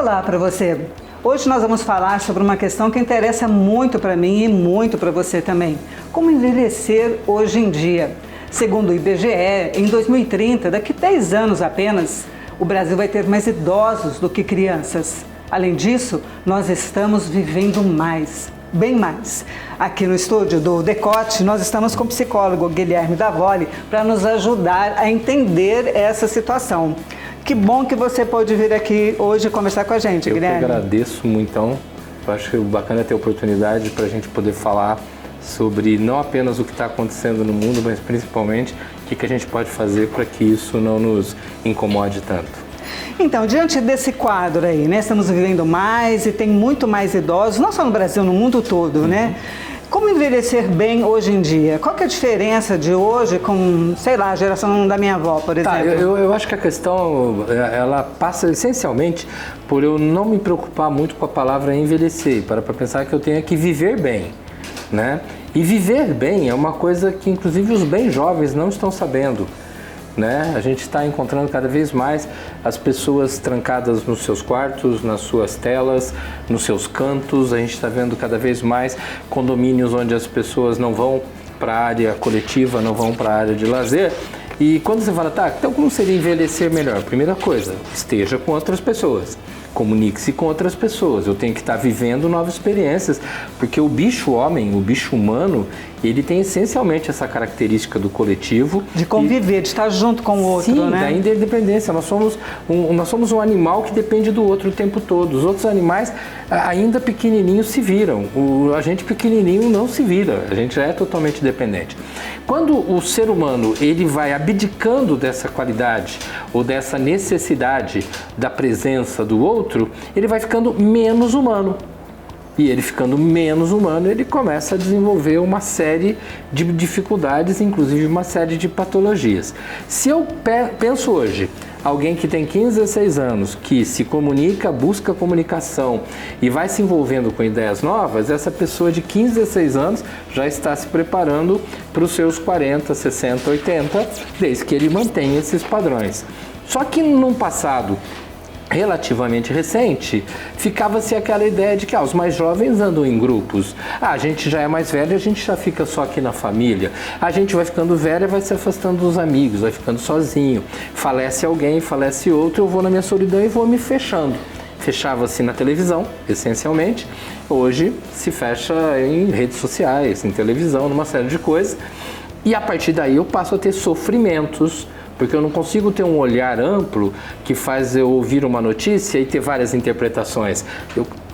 Olá para você. Hoje nós vamos falar sobre uma questão que interessa muito para mim e muito para você também. Como envelhecer hoje em dia? Segundo o IBGE, em 2030, daqui 10 anos apenas, o Brasil vai ter mais idosos do que crianças. Além disso, nós estamos vivendo mais, bem mais. Aqui no estúdio do Decote, nós estamos com o psicólogo Guilherme Davoli para nos ajudar a entender essa situação. Que bom que você pôde vir aqui hoje conversar com a gente, Guilherme. Eu que agradeço muito. Eu acho que o bacana é ter a oportunidade para a gente poder falar sobre não apenas o que está acontecendo no mundo, mas principalmente o que a gente pode fazer para que isso não nos incomode tanto. Então, diante desse quadro aí, né, estamos vivendo mais e tem muito mais idosos, não só no Brasil, no mundo todo, né? Como envelhecer bem hoje em dia? Qual que é a diferença de hoje com, sei lá, a geração da minha avó, por exemplo? Eu acho que a questão, ela passa essencialmente por eu não me preocupar muito com a palavra envelhecer, para pensar que eu tenho que viver bem, né? E viver bem é uma coisa que, inclusive, os bem jovens não estão sabendo. Né? A gente está encontrando cada vez mais as pessoas trancadas nos seus quartos, nas suas telas, nos seus cantos. A gente está vendo cada vez mais condomínios onde as pessoas não vão para a área coletiva, não vão para a área de lazer. E quando você fala, tá, então como seria envelhecer melhor? Primeira coisa, esteja com outras pessoas. Comunique-se com outras pessoas. Eu tenho que estar vivendo novas experiências, porque o bicho homem, o bicho humano, ele tem essencialmente essa característica do coletivo. De conviver, de estar junto com o outro, sim, né? Da interdependência. Nós somos um animal que depende do outro o tempo todo. Os outros animais, ainda pequenininhos, se viram. A gente pequenininho não se vira. A gente já é totalmente dependente. Quando o ser humano ele vai abdicando dessa qualidade ou dessa necessidade da presença do outro, ele vai ficando menos humano. E ele ficando menos humano, ele começa a desenvolver uma série de dificuldades, inclusive uma série de patologias. Se eu penso hoje, alguém que tem 15, 16 anos, que se comunica, busca comunicação e vai se envolvendo com ideias novas, essa pessoa de 15, 16 anos já está se preparando para os seus 40, 60, 80, desde que ele mantenha esses padrões. Só que num passado relativamente recente, ficava-se aquela ideia de que os mais jovens andam em grupos. A gente já é mais velho, a gente já fica só aqui na família. A gente vai ficando velho e vai se afastando dos amigos, vai ficando sozinho. Falece alguém, falece outro, eu vou na minha solidão e vou me fechando. Fechava-se na televisão, essencialmente. Hoje se fecha em redes sociais, em televisão, numa série de coisas. E a partir daí eu passo a ter sofrimentos, porque eu não consigo ter um olhar amplo que faz eu ouvir uma notícia e ter várias interpretações.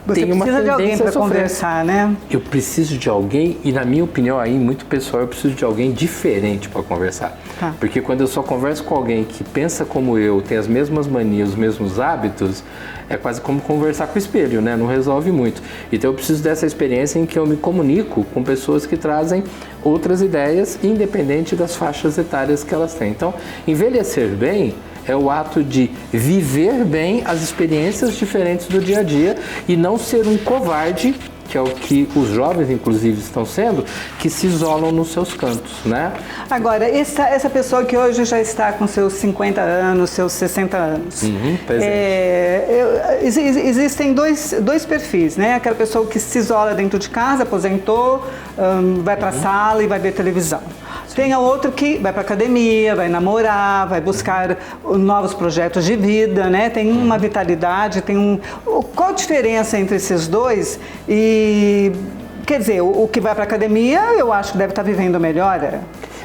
Você precisa de alguém para conversar, né? Eu preciso de alguém, e na minha opinião aí, muito pessoal, eu preciso de alguém diferente para conversar. Tá. Porque quando eu só converso com alguém que pensa como eu, tem as mesmas manias, os mesmos hábitos, é quase como conversar com o espelho, né? Não resolve muito. Então eu preciso dessa experiência em que eu me comunico com pessoas que trazem outras ideias, independente das faixas etárias que elas têm. Então, envelhecer bem é o ato de viver bem as experiências diferentes do dia a dia e não ser um covarde, que é o que os jovens, inclusive, estão sendo, que se isolam nos seus cantos, né? Agora, essa pessoa que hoje já está com seus 50 anos, seus 60 anos, existem dois perfis, né? Aquela pessoa que se isola dentro de casa, aposentou, vai para a sala e vai ver televisão. Tem a outra que vai para a academia, vai namorar, vai buscar novos projetos de vida, né? Tem uma vitalidade, Qual a diferença entre esses dois? E, quer dizer, o que vai para a academia, eu acho que deve estar vivendo melhor.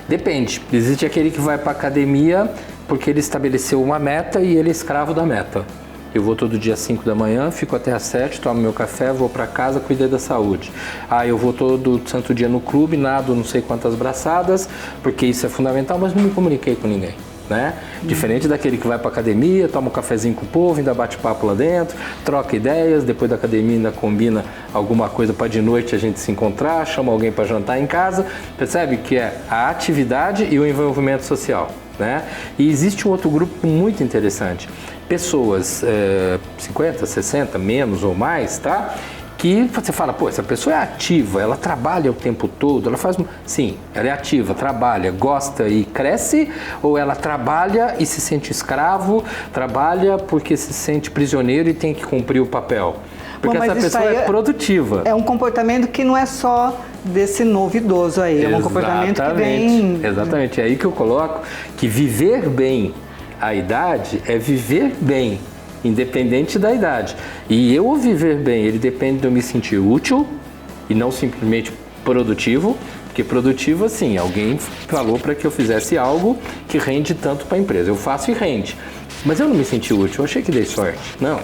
Depende. Existe aquele que vai para a academia porque ele estabeleceu uma meta e ele é escravo da meta. Eu vou todo dia às 5 da manhã, fico até às 7, tomo meu café, vou para casa, cuidar da saúde. Eu vou todo santo dia no clube, nado não sei quantas braçadas, porque isso é fundamental, mas não me comuniquei com ninguém. Né? Diferente daquele que vai para academia, toma um cafezinho com o povo, ainda bate papo lá dentro, troca ideias, depois da academia ainda combina alguma coisa para de noite a gente se encontrar, chama alguém para jantar em casa. Percebe que é a atividade e o envolvimento social. Né? E existe um outro grupo muito interessante. Pessoas 50, 60, menos ou mais, tá? que você fala, pô, essa pessoa é ativa, ela trabalha o tempo todo, ela faz... Sim, ela é ativa, trabalha, gosta e cresce, ou ela trabalha e se sente escravo, trabalha porque se sente prisioneiro e tem que cumprir o papel? Porque essa pessoa é produtiva. É um comportamento que não é só desse novo idoso aí, é um comportamento que vem... Exatamente, é aí que eu coloco que viver bem a idade é viver bem, independente da idade. E eu viver bem, ele depende de eu me sentir útil e não simplesmente produtivo, porque produtivo, assim, alguém falou para que eu fizesse algo que rende tanto para a empresa. Eu faço e rende. Mas eu não me senti útil, eu achei que dei sorte. Não.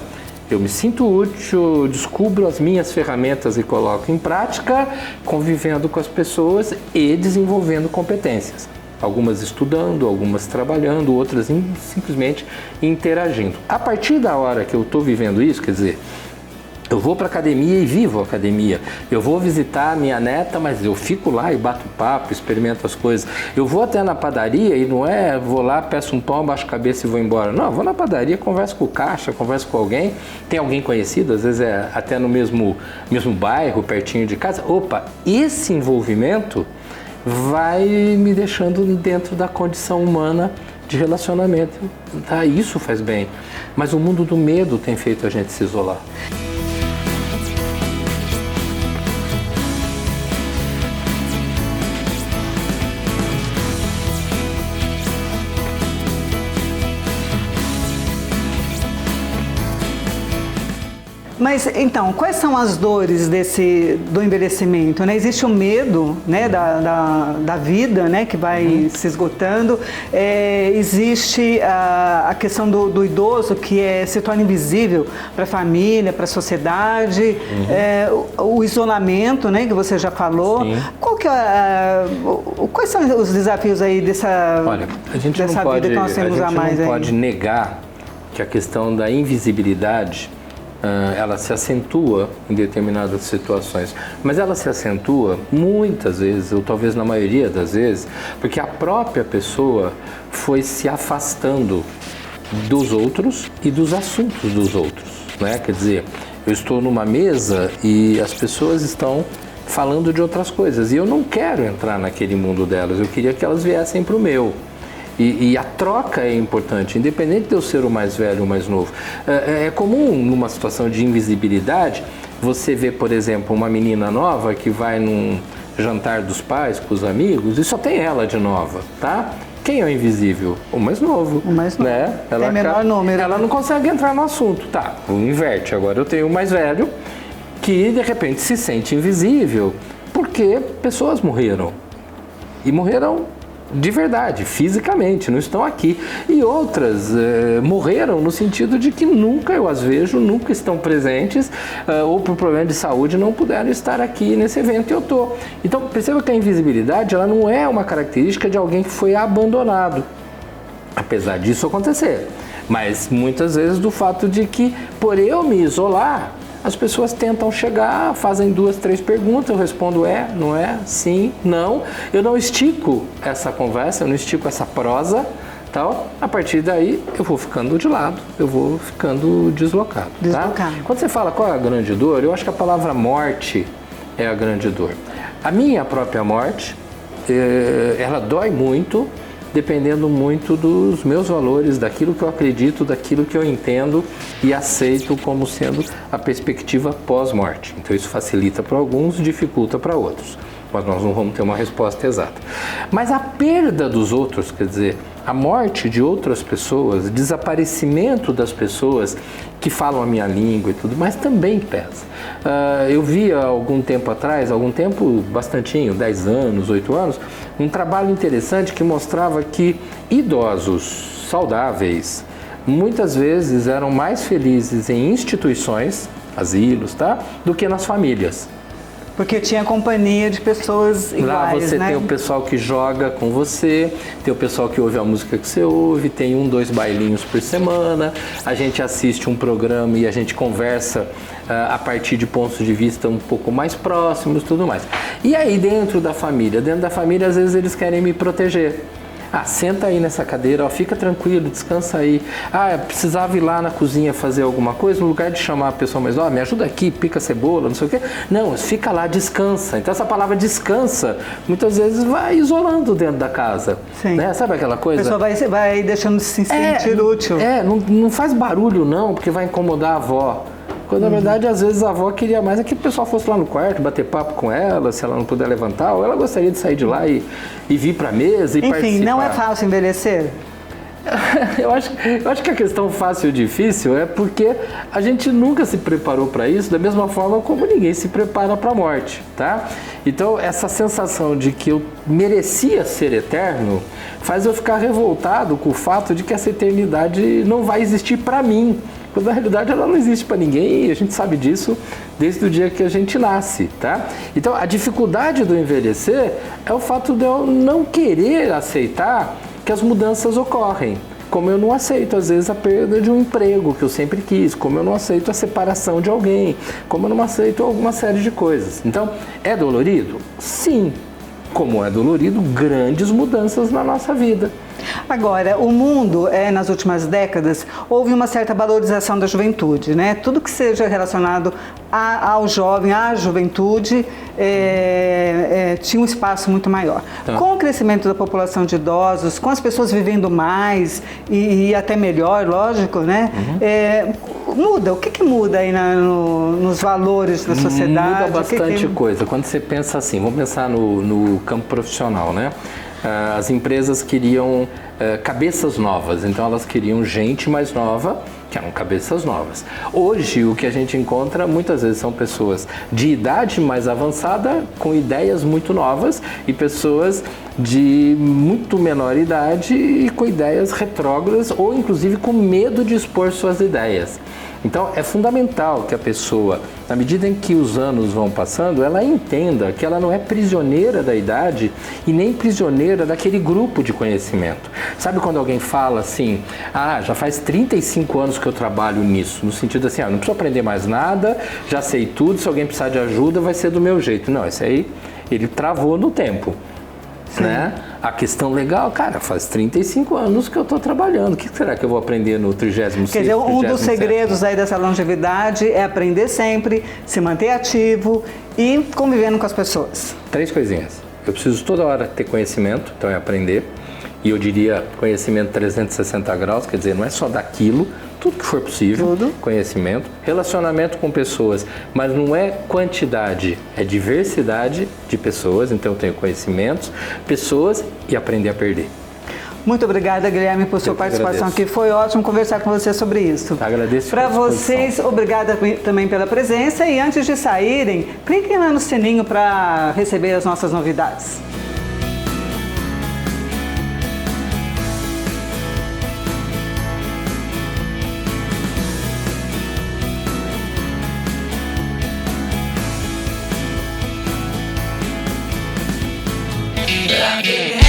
Eu me sinto útil, descubro as minhas ferramentas e coloco em prática, convivendo com as pessoas e desenvolvendo competências. Algumas estudando, algumas trabalhando, outras simplesmente interagindo. A partir da hora que eu estou vivendo isso, quer dizer, eu vou para a academia e vivo a academia. Eu vou visitar a minha neta, mas eu fico lá e bato papo, experimento as coisas. Eu vou até na padaria e não é vou lá, peço um pão, abaixo a cabeça e vou embora. Não, eu vou na padaria, converso com o caixa, converso com alguém. Tem alguém conhecido, às vezes é até no mesmo bairro, pertinho de casa. Opa, esse envolvimento vai me deixando dentro da condição humana de relacionamento. Tá? Isso faz bem. Mas o mundo do medo tem feito a gente se isolar. Mas, então, quais são as dores do envelhecimento, né? Existe o medo, né, da vida, né, que vai se esgotando. Existe a questão do idoso que se torna invisível para a família, para a sociedade. O isolamento, né, que você já falou. Sim. Quais são os desafios aí dessa vida que nós temos a mais? A gente não pode negar que a questão da invisibilidade ela se acentua em determinadas situações, mas ela se acentua muitas vezes, ou talvez na maioria das vezes, porque a própria pessoa foi se afastando dos outros e dos assuntos dos outros, né? Quer dizer, eu estou numa mesa e as pessoas estão falando de outras coisas e eu não quero entrar naquele mundo delas, eu queria que elas viessem para o meu. E a troca é importante, independente de eu ser o mais velho ou o mais novo. É comum, numa situação de invisibilidade, você ver, por exemplo, uma menina nova que vai num jantar dos pais com os amigos e só tem ela de nova, tá? Quem é o invisível? O mais novo. O mais novo. Né? Ela tem menor número. Ela não consegue entrar no assunto. Tá, inverte. Agora eu tenho o mais velho que, de repente, se sente invisível porque pessoas morreram. E morreram de verdade, fisicamente, não estão aqui. E outras morreram no sentido de que nunca eu as vejo, nunca estão presentes, ou por problema de saúde não puderam estar aqui nesse evento e eu estou. Então, perceba que a invisibilidade ela não é uma característica de alguém que foi abandonado, apesar disso acontecer. Mas muitas vezes do fato de que, por eu me isolar, as pessoas tentam chegar, fazem 2, 3 perguntas, eu respondo não é, sim, não. Eu não estico essa conversa, eu não estico essa prosa, tal. A partir daí eu vou ficando de lado, eu vou ficando deslocado. Tá? Quando você fala qual é a grande dor, eu acho que a palavra morte é a grande dor. A minha própria morte, ela dói muito, dependendo muito dos meus valores, daquilo que eu acredito, daquilo que eu entendo e aceito como sendo a perspectiva pós-morte. Então isso facilita para alguns, dificulta para outros, mas nós não vamos ter uma resposta exata. Mas a perda dos outros, quer dizer, a morte de outras pessoas, desaparecimento das pessoas que falam a minha língua e tudo, mas também pesa. Eu vi há algum tempo atrás, bastantinho, 10 anos, 8 anos, um trabalho interessante que mostrava que idosos saudáveis muitas vezes eram mais felizes em instituições, asilos, tá, do que nas famílias. Porque tinha companhia de pessoas iguais, lá você tem o pessoal que joga com você, tem o pessoal que ouve a música que você ouve, tem 1, 2 bailinhos por semana, a gente assiste um programa e a gente conversa a partir de pontos de vista um pouco mais próximos e tudo mais. E aí dentro da família às vezes eles querem me proteger. Senta aí nessa cadeira, ó, fica tranquilo, descansa aí. Precisava ir lá na cozinha fazer alguma coisa, no lugar de chamar a pessoa mais, me ajuda aqui, pica cebola, não sei o quê. Não, fica lá, descansa. Então essa palavra descansa, muitas vezes vai isolando dentro da casa. Sim. Né? Sabe aquela coisa? A pessoa vai deixando de se sentir útil. Não faz barulho não, porque vai incomodar a avó. Quando, na verdade, às vezes a avó queria mais que o pessoal fosse lá no quarto, bater papo com ela, se ela não puder levantar, ou ela gostaria de sair de lá e vir para a mesa e participar. Enfim, não é fácil envelhecer? Eu acho que a questão fácil e difícil é porque a gente nunca se preparou para isso, da mesma forma como ninguém se prepara para a morte, tá? Então, essa sensação de que eu merecia ser eterno faz eu ficar revoltado com o fato de que essa eternidade não vai existir para mim. Quando na realidade ela não existe para ninguém e a gente sabe disso desde o dia que a gente nasce, tá? Então a dificuldade do envelhecer é o fato de eu não querer aceitar que as mudanças ocorrem. Como eu não aceito, às vezes, a perda de um emprego que eu sempre quis, como eu não aceito a separação de alguém, como eu não aceito alguma série de coisas. Então, é dolorido? Sim. Como é dolorido, grandes mudanças na nossa vida. Agora, o mundo, nas últimas décadas, houve uma certa valorização da juventude, né? Tudo que seja relacionado ao jovem, à juventude, tinha um espaço muito maior. Tá. Com o crescimento da população de idosos, com as pessoas vivendo mais e até melhor, lógico, né? Muda. O que muda aí nos valores da sociedade? Muda bastante coisa. Quando você pensa assim, vamos pensar no campo profissional, né? As empresas queriam cabeças novas, então elas queriam gente mais nova, que eram cabeças novas. Hoje, o que a gente encontra muitas vezes são pessoas de idade mais avançada, com ideias muito novas, e pessoas de muito menor idade e com ideias retrógradas, ou inclusive com medo de expor suas ideias. Então, é fundamental que a pessoa, na medida em que os anos vão passando, ela entenda que ela não é prisioneira da idade e nem prisioneira daquele grupo de conhecimento. Sabe quando alguém fala assim, já faz 35 anos que eu trabalho nisso, no sentido assim, não preciso aprender mais nada, já sei tudo, se alguém precisar de ajuda vai ser do meu jeito. Não, esse aí, ele travou no tempo. Né? A questão legal, cara, faz 35 anos que eu estou trabalhando. O que será que eu vou aprender no 36º? Quer dizer, um dos segredos aí dessa longevidade é aprender sempre, se manter ativo e convivendo com as pessoas. 3 coisinhas. Eu preciso toda hora ter conhecimento, então é aprender. E eu diria conhecimento 360 graus, quer dizer, não é só daquilo, tudo que for possível, conhecimento, relacionamento com pessoas, mas não é quantidade, é diversidade de pessoas, então eu tenho conhecimentos, pessoas e aprender a perder. Muito obrigada, Guilherme, por sua participação aqui. Foi ótimo conversar com você sobre isso. Agradeço. Para vocês, obrigada também pela presença e antes de saírem, cliquem lá no sininho para receber as nossas novidades. I can